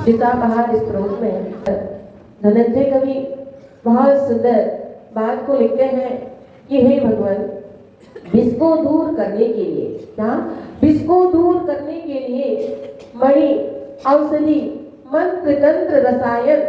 गीतापहार स्त्रोत में धनंजय कवि बहुत सुंदर बात को लिखते हैं कि हे भगवान, विष को दूर करने के लिए, क्या विष को दूर करने के लिए मणि, औषधि, मंत्र, तंत्र, रसायन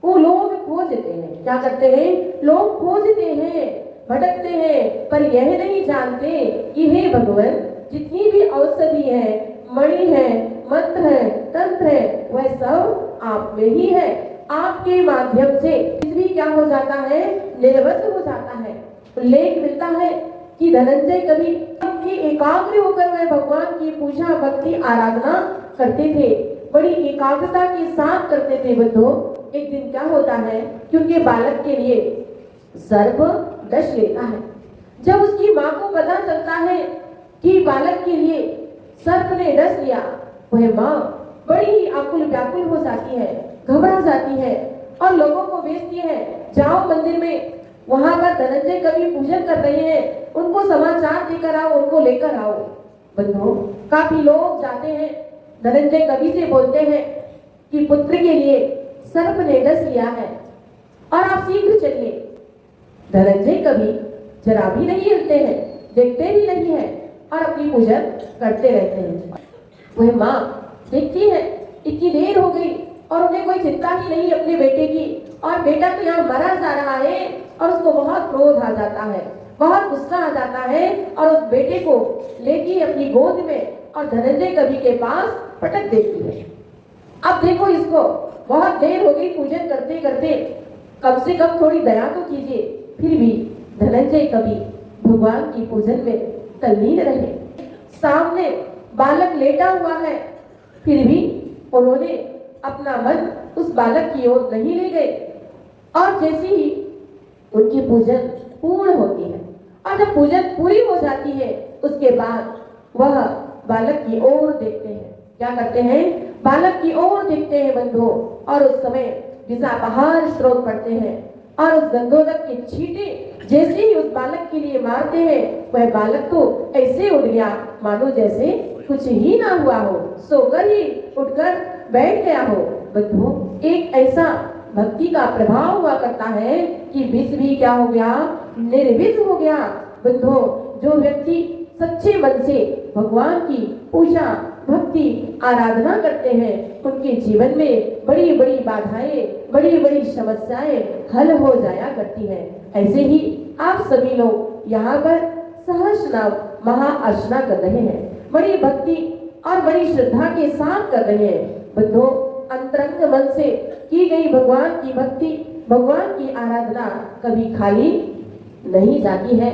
को लोग खोजते हैं। क्या करते हैं? लोग खोजते हैं, भटकते हैं, पर यह नहीं जानते कि हे भगवान, जितनी भी औषधि है, मणि है, मंत्र है, तंत्र है, वह सब आप में ही है। आपके माध्यम से भी क्या हो जाता है? निर्वस हो जाता है। उल्लेख मिलता है कि धनंजय कवि की एकाग्र होकर वह भगवान की पूजा, भक्ति, आराधना करते थे। बड़ी एकाग्रता के साथ करते थे बंधुओं। एक दिन क्या होता है कि उनके बालक के लिए सर्प डस लेता है। जब उसकी माँ को पता चलता है कि बालक के लिए सर्प ने डस लिया, वह माँ बड़ी आकुल व्याकुल हो जाती है, घबरा जाती है और लोगों को भेजती है, जाओ मंदिर में, वहां पर धनंजय कवि पूजन कर रहे हैं, उनको समाचार देकर आओ, उनको लेकर आओ। बंधुओं, काफी लोग जाते हैं, धनंजय कवि से बोलते हैं कि पुत्र के लिए सर्प ने डस लिया है और आप शीघ्र चलिए। धनंजय कवि जरा भी नहीं हिलते हैं, देखते भी नहीं है और अपनी पूजन करते रहते हैं। वह माँ देखती है इतनी देर हो गई और उन्हें कोई चिंता ही नहीं अपने बेटे की, और बेटा तो यहाँ मरा जा रहा है और उसको बहुत क्रोध आ जाता है, बहुत गुस्सा आ जाता है और उस बेटे को लेके अपनी गोद में और धनंजय कवि के पास पटक देती है। अब देखो, इसको बहुत देर हो गई पूजन करते करते, कम से कम थोड़ी दया तो कीजिए। फिर भी धनंजय कवि भगवान की पूजन में तल्लीन रहे। सामने बालक लेटा हुआ है, फिर भी उन्होंने अपना मन उस बालक की ओर नहीं ले गए और जैसे ही उनकी पूजन पूर्ण होती है और जब पूजन पूरी हो जाती है, उसके बाद वह बालक की ओर देखते हैं। क्या करते हैं? बालक की ओर देखते हैं बंधुओं, और उस समय गीतापहार स्त्रोत पढ़ते हैं और उस गंधोदक के छींटे जैसे ही उस बालक के लिए मारते हैं, वह बालक तो ऐसे उड़ गया मानो जैसे कुछ ही ना हुआ हो, सोकर ही उठकर बैठ गया हो। बंधुओं, एक ऐसा भक्ति का प्रभाव हुआ करता है कि विष भी क्या हो गया? निर्विष हो गया। बंधुओं, जो व्यक्ति सच्चे मन से भगवान की पूजा, भक्ति, आराधना करते हैं, उनके जीवन में बड़ी बड़ी बाधाएं, बड़ी बड़ी समस्याएं हल हो जाया करती हैं। ऐसे ही आप सभी लोग यहाँ पर सहस्रनाम महाअर्चना कर रहे हैं, बड़ी भक्ति और बड़ी श्रद्धा के साथ कर रहे हैं। बंधुओं, अंतरंग मन से की गई भगवान की भक्ति, भगवान की आराधना कभी खाली नहीं जाती है।